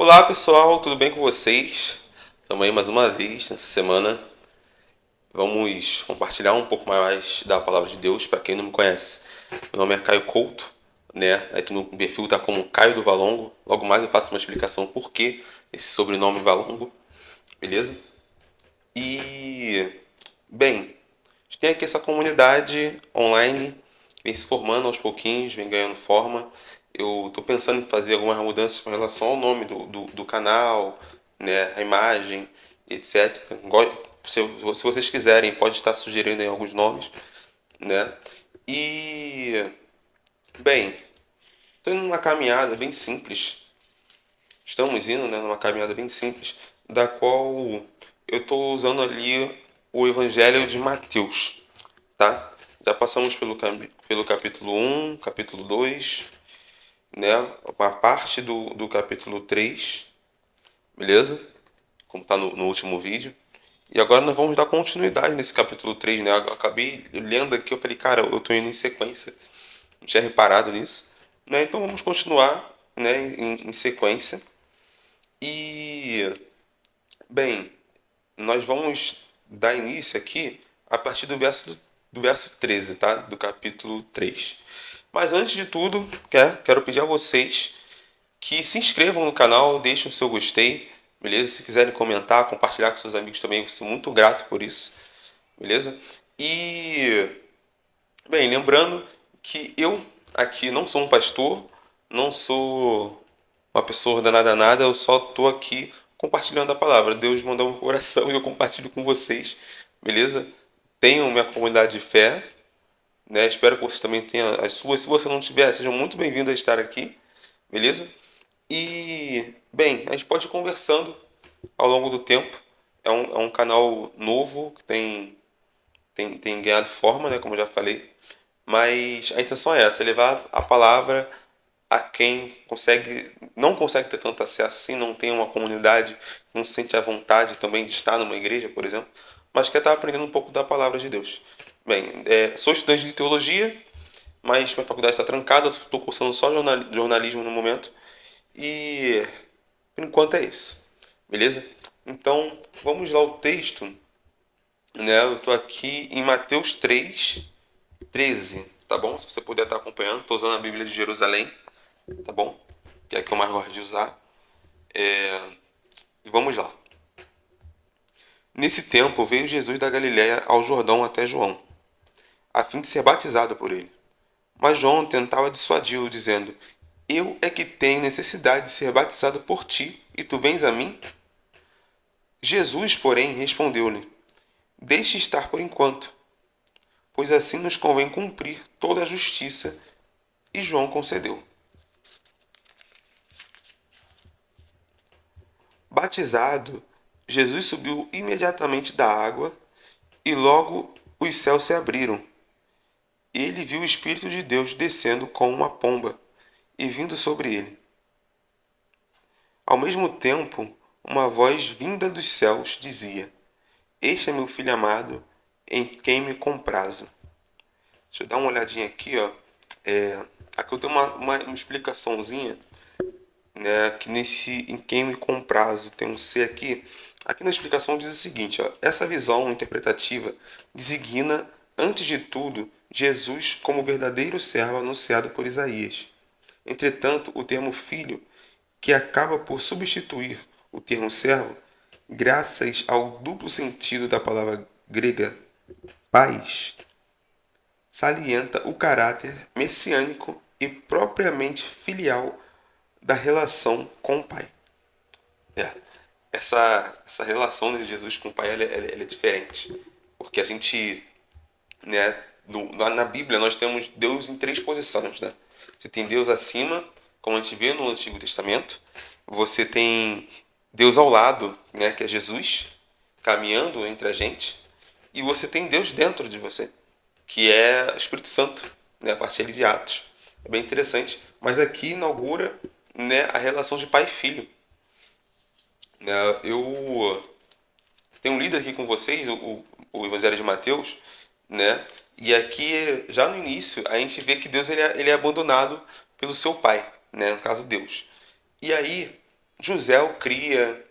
Olá pessoal, tudo bem com vocês? Estamos aí mais uma vez nessa semana. Vamos compartilhar um pouco mais da palavra de Deus para quem não me conhece. Meu nome é Caio Couto, né? Aí no perfil tá como Caio do Valongo. Logo mais eu faço uma explicação por que esse sobrenome Valongo, beleza? E bem, a gente tem aqui essa comunidade online que vem se formando aos pouquinhos, vem ganhando forma. Eu estou pensando em fazer algumas mudanças com relação ao nome do canal, né, a imagem, etc. Se vocês quiserem, pode estar sugerindo aí alguns nomes, né? E, bem, estou indo numa caminhada bem simples. Estamos indo, né, numa caminhada bem simples, da qual eu estou usando ali o Evangelho de Mateus, tá? Já passamos pelo capítulo um, capítulo 2, né? Uma parte do capítulo 3, beleza? Como está no último vídeo. E agora nós vamos dar continuidade nesse capítulo 3, né? Eu acabei lendo aqui, eu falei, cara, eu estou indo em sequência. Não tinha reparado nisso. Né? Então vamos continuar, né, em sequência. E, bem, nós vamos dar início aqui a partir do verso 13, tá? Do capítulo 3. Mas antes de tudo, quero pedir a vocês que se inscrevam no canal, deixem o seu gostei, beleza? Se quiserem comentar, compartilhar com seus amigos também, eu sou muito grato por isso, beleza? E, bem, lembrando que eu aqui não sou um pastor, não sou uma pessoa danada nada, eu só estou aqui compartilhando a palavra. Deus mandou um coração e eu compartilho com vocês, beleza? Tenham minha comunidade de fé, né? Espero que vocês também tenham as suas. Se você não tiver, sejam muito bem-vindos a estar aqui, beleza? E, bem, a gente pode ir conversando ao longo do tempo. É um canal novo que tem ganhado forma, né? Como eu já falei. Mas a intenção é essa, é levar a palavra a quem não consegue ter tanto acesso assim, não tem uma comunidade, não se sente à vontade também de estar numa igreja, por exemplo, mas quer estar aprendendo um pouco da palavra de Deus. Bem, sou estudante de teologia, mas minha faculdade está trancada, estou cursando só jornalismo no momento, e por enquanto é isso, beleza? Então, vamos lá ao texto, né? Eu estou aqui em Mateus 3, 13, tá bom? Se você puder estar acompanhando, estou usando a Bíblia de Jerusalém, tá bom? Que é a que eu mais gosto de usar. E vamos lá. Nesse tempo veio Jesus da Galiléia ao Jordão até João, a fim de ser batizado por ele. Mas João tentava dissuadi-lo, dizendo: Eu é que tenho necessidade de ser batizado por ti, e tu vens a mim? Jesus, porém, respondeu-lhe: Deixe estar por enquanto, pois assim nos convém cumprir toda a justiça. E João concedeu. Batizado, Jesus subiu imediatamente da água, e logo os céus se abriram. Ele viu o Espírito de Deus descendo como uma pomba e vindo sobre ele. Ao mesmo tempo, uma voz vinda dos céus dizia: Este é meu filho amado, em quem me comprazo. Deixa eu dar uma olhadinha aqui, ó. Aqui eu tenho uma explicaçãozinha, né? Que nesse em quem me comprazo tem um C aqui. Aqui na explicação diz o seguinte, ó: essa visão interpretativa designa, antes de tudo, Jesus como verdadeiro servo anunciado por Isaías. Entretanto, o termo filho, que acaba por substituir o termo servo, graças ao duplo sentido da palavra grega pais, salienta o caráter messiânico e propriamente filial da relação com o Pai. É. Essa relação de Jesus com o Pai ela é diferente. Porque a gente, né, na Bíblia nós temos Deus em três posições. Né? Você tem Deus acima, como a gente vê no Antigo Testamento. Você tem Deus ao lado, né, que é Jesus, caminhando entre a gente. E você tem Deus dentro de você, que é o Espírito Santo, né, a partir de Atos. É bem interessante. Mas aqui inaugura, né, a relação de pai e filho. Né? Eu tenho lido aqui com vocês o Evangelho de Mateus, né? E aqui, já no início, a gente vê que Deus ele é abandonado pelo seu pai, né? No caso, Deus. E aí, José o cria,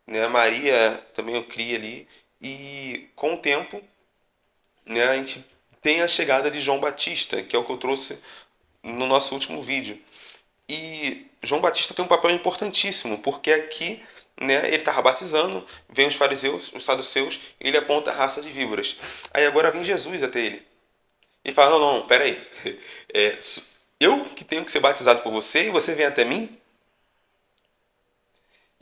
né? Maria também o cria ali. E com o tempo, né, a gente tem a chegada de João Batista, que é o que eu trouxe no nosso último vídeo. E João Batista tem um papel importantíssimo, porque aqui, né, ele estava batizando, vem os fariseus, os saduceus, e ele aponta a raça de víboras. Aí agora vem Jesus até ele. E fala, não, não, peraí. É, eu que tenho que ser batizado por você e você vem até mim?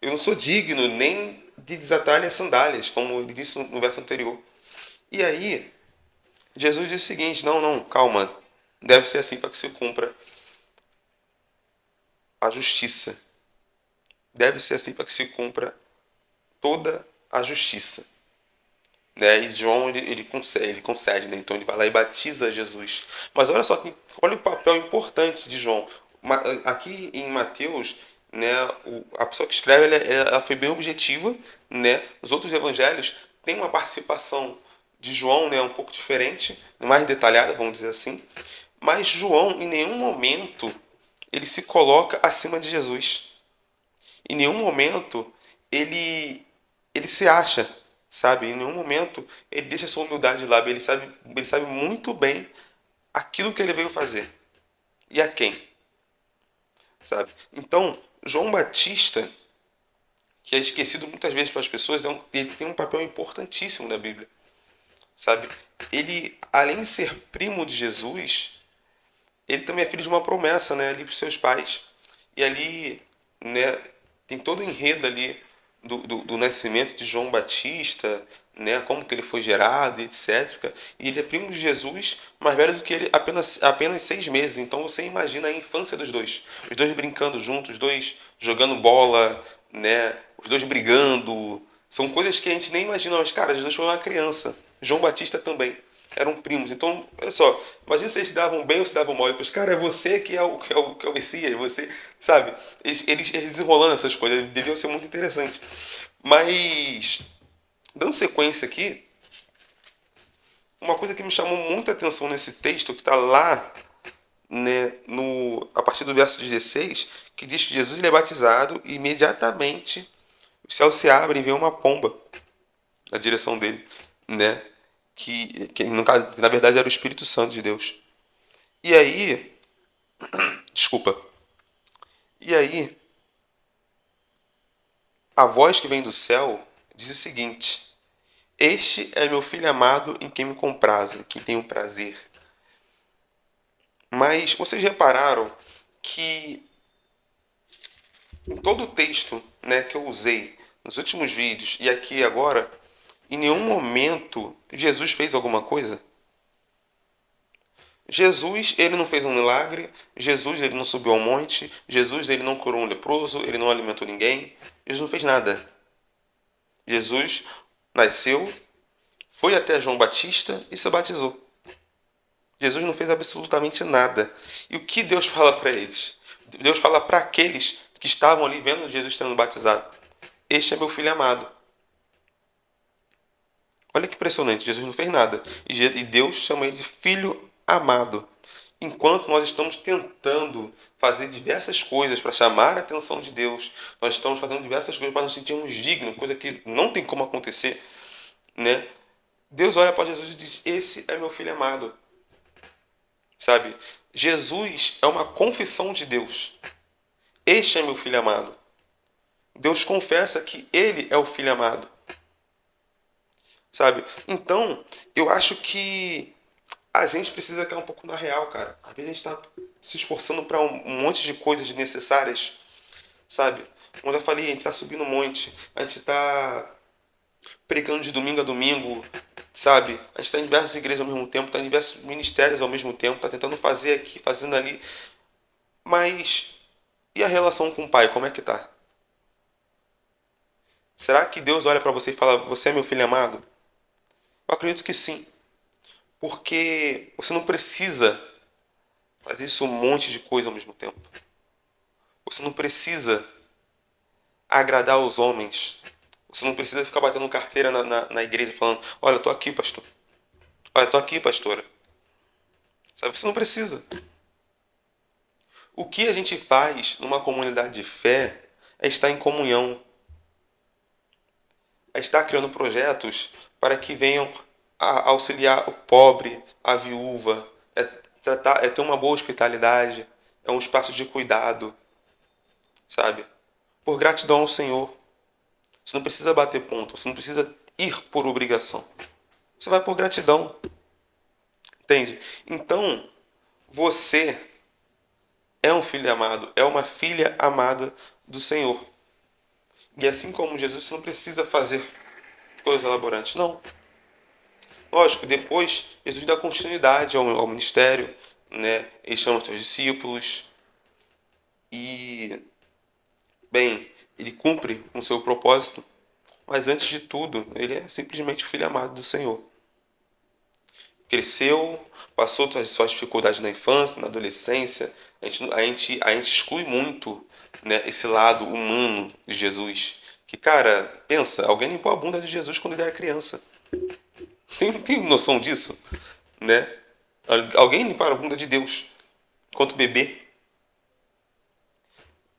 Eu não sou digno nem de desatar as sandálias, como ele disse no verso anterior. E aí, Jesus diz o seguinte, não, não, calma. Deve ser assim para que se cumpra a justiça. Deve ser assim para que se cumpra toda a justiça. Né? E João ele concede, né? Então ele vai lá e batiza Jesus. Mas olha só, olha o papel importante de João. Aqui em Mateus, né, a pessoa que escreve ela foi bem objetiva, né? Os outros evangelhos têm uma participação de João, né, um pouco diferente, mais detalhada, vamos dizer assim. Mas João, em nenhum momento, ele se coloca acima de Jesus. Em nenhum momento ele se acha, sabe? Em nenhum momento ele deixa sua humildade de lado. Ele sabe muito bem aquilo que ele veio fazer e a quem, sabe? Então, João Batista, que é esquecido muitas vezes pelas pessoas, ele tem um papel importantíssimo na Bíblia, sabe? Ele, além de ser primo de Jesus, ele também é filho de uma promessa, né, ali para os seus pais. E ali, né, tem todo o enredo ali do nascimento de João Batista, né, como que ele foi gerado, etc. E ele é primo de Jesus, mais velho do que ele apenas 6 meses. Então você imagina a infância dos dois. Os dois brincando juntos, os dois jogando bola, né, os dois brigando. São coisas que a gente nem imagina, mas cara, Jesus foi uma criança. João Batista também eram primos. Então, olha só, imagina se eles se davam bem ou se davam mal. E depois, cara, é você que é o Messias, você, sabe? Eles desenrolando essas coisas, deviam ser muito interessante. Mas, dando sequência aqui, uma coisa que me chamou muita atenção nesse texto, que está lá, né, a partir do verso 16, que diz que Jesus ele é batizado e imediatamente os céus se abrem e vem uma pomba na direção dele, né? Que no caso, na verdade era o Espírito Santo de Deus. E aí, desculpa. E aí, a voz que vem do céu diz o seguinte: Este é meu filho amado em quem me comprazo, em quem tenho prazer. Mas vocês repararam que em todo o texto, né, que eu usei nos últimos vídeos e aqui agora, em nenhum momento Jesus fez alguma coisa? Jesus, ele não fez um milagre, Jesus, ele não subiu ao monte, Jesus, ele não curou um leproso, ele não alimentou ninguém, Jesus não fez nada. Jesus nasceu, foi até João Batista e se batizou. Jesus não fez absolutamente nada. E o que Deus fala para eles? Deus fala para aqueles que estavam ali vendo Jesus sendo batizado: Este é meu filho amado. Olha que impressionante, Jesus não fez nada. E Deus chama ele de filho amado. Enquanto nós estamos tentando fazer diversas coisas para chamar a atenção de Deus, nós estamos fazendo diversas coisas para nos sentirmos dignos, coisa que não tem como acontecer, né? Deus olha para Jesus e diz: Esse é meu filho amado. Sabe? Jesus é uma confissão de Deus. Este é meu filho amado. Deus confessa que ele é o filho amado. Sabe? Então, eu acho que a gente precisa cair um pouco na real, cara. Às vezes a gente tá se esforçando para um monte de coisas desnecessárias, sabe? Como eu já falei, a gente tá subindo um monte, a gente tá pregando de domingo a domingo, sabe? A gente está em diversas igrejas ao mesmo tempo, está em diversos ministérios ao mesmo tempo, está tentando fazer aqui, fazendo ali. Mas e a relação com o pai, como é que tá? Será que Deus olha para você e fala: Você é meu filho amado? Eu acredito que sim, porque você não precisa fazer isso um monte de coisa ao mesmo tempo. Você não precisa agradar os homens. Você não precisa ficar batendo carteira na igreja falando: Olha, eu tô aqui, pastor. Olha, eu tô aqui, pastora. Sabe? Você não precisa. O que a gente faz numa comunidade de fé é estar em comunhão, é estar criando projetos para que venham a auxiliar o pobre, a viúva, é ter uma boa hospitalidade, é um espaço de cuidado, sabe? Por gratidão ao Senhor. Você não precisa bater ponto, você não precisa ir por obrigação. Você vai por gratidão, entende? Então, você é um filho amado, é uma filha amada do Senhor. E assim como Jesus, você não precisa fazer coisas elaborantes, não. Lógico, depois Jesus dá continuidade ao ministério, né? Ele chama os seus discípulos e, bem, ele cumpre com o seu propósito, mas antes de tudo, ele é simplesmente o filho amado do Senhor. Cresceu, passou as suas dificuldades na infância, na adolescência. A gente exclui muito, né, esse lado humano de Jesus. Que, cara, pensa, alguém limpou a bunda de Jesus quando ele era criança. Tem noção disso? Né? Alguém limpar a bunda de Deus enquanto bebê.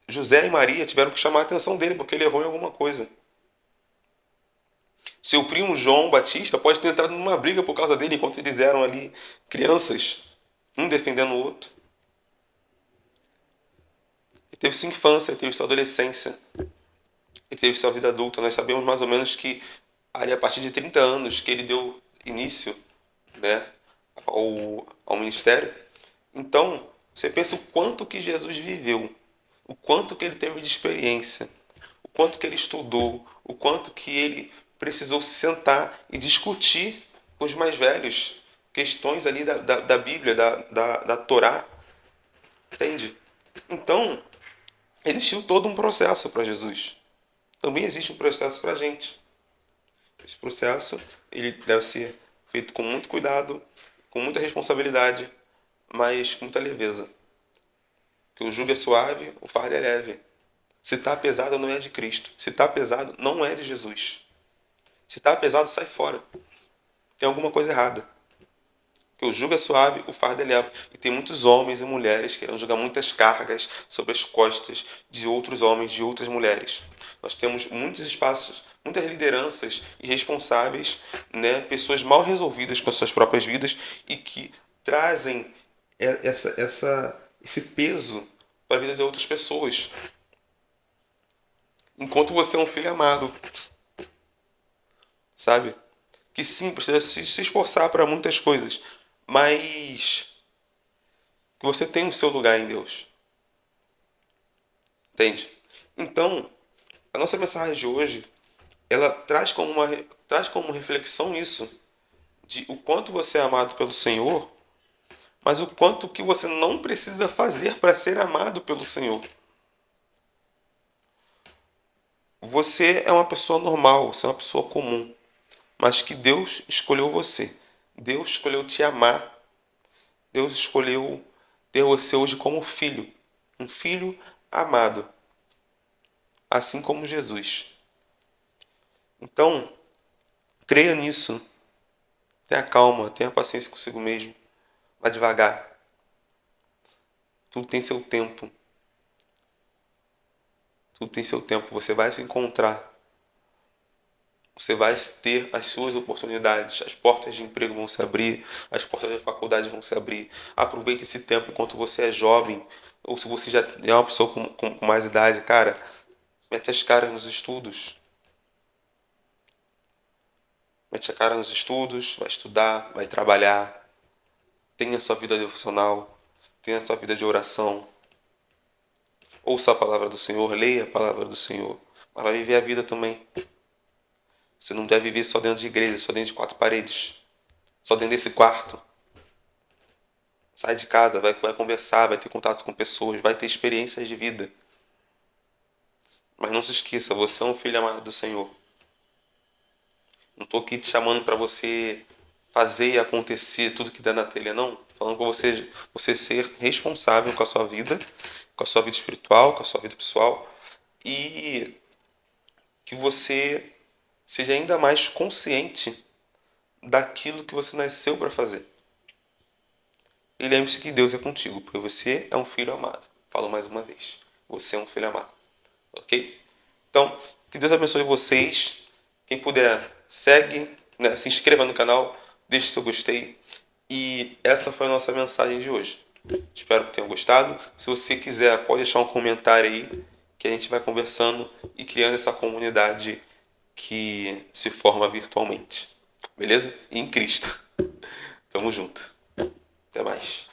José e Maria tiveram que chamar a atenção dele porque ele errou em alguma coisa. Seu primo João Batista pode ter entrado numa briga por causa dele enquanto eles eram ali crianças, um defendendo o outro. Ele teve sua infância, ele teve sua adolescência, ele teve sua vida adulta. Nós sabemos mais ou menos que ali a partir de 30 anos que ele deu início, né, ao ministério. Então, você pensa o quanto que Jesus viveu, o quanto que ele teve de experiência, o quanto que ele estudou, o quanto que ele precisou se sentar e discutir com os mais velhos questões ali da Bíblia, da Torá, entende? Então, existiu todo um processo para Jesus. Também existe um processo para a gente. Esse processo ele deve ser feito com muito cuidado, com muita responsabilidade, mas com muita leveza. Que o jugo é suave, o fardo é leve. Se está pesado, não é de Cristo. Se está pesado, não é de Jesus. Se está pesado, sai fora. Tem alguma coisa errada. Que o jugo é suave, o fardo é leve. E tem muitos homens e mulheres querendo jogar muitas cargas sobre as costas de outros homens, de outras mulheres. Nós temos muitos espaços, muitas lideranças irresponsáveis, né? Pessoas mal resolvidas com as suas próprias vidas e que trazem esse peso para a vida de outras pessoas. Enquanto você é um filho amado, sabe? Que sim, precisa se esforçar para muitas coisas, mas que você tem o seu lugar em Deus. Entende? Então, a nossa mensagem de hoje, ela traz como reflexão isso, de o quanto você é amado pelo Senhor, mas o quanto que você não precisa fazer para ser amado pelo Senhor. Você é uma pessoa normal, você é uma pessoa comum, mas que Deus escolheu você. Deus escolheu te amar. Deus escolheu ter você hoje como filho, um filho amado, assim como Jesus. Então, creia nisso. Tenha calma, tenha paciência consigo mesmo. Vá devagar. Tudo tem seu tempo. Tudo tem seu tempo. Você vai se encontrar. Você vai ter as suas oportunidades. As portas de emprego vão se abrir. As portas da faculdade vão se abrir. Aproveite esse tempo enquanto você é jovem. Ou se você já é uma pessoa com mais idade, cara, mete as caras nos estudos. Mete a cara nos estudos, vai estudar, vai trabalhar. Tenha sua vida devocional. Tenha sua vida de oração. Ouça a palavra do Senhor, leia a palavra do Senhor. Mas vai viver a vida também. Você não deve viver só dentro de igreja, só dentro de quatro paredes. Só dentro desse quarto. Sai de casa, vai conversar, vai ter contato com pessoas, vai ter experiências de vida. Mas não se esqueça, você é um filho amado do Senhor. Não estou aqui te chamando para você fazer e acontecer tudo que dá na telha, não. Tô falando para você ser responsável com a sua vida espiritual, com a sua vida pessoal e que você seja ainda mais consciente daquilo que você nasceu para fazer. E lembre-se que Deus é contigo, porque você é um filho amado. Falo mais uma vez. Você é um filho amado. ok? Então, que Deus abençoe vocês. Quem puder, segue, né? Se inscreva no canal, deixe seu gostei. E essa foi a nossa mensagem de hoje. Espero que tenham gostado. Se você quiser, pode deixar um comentário aí, que a gente vai conversando e criando essa comunidade que se forma virtualmente. Beleza? E em Cristo. Tamo junto. Até mais.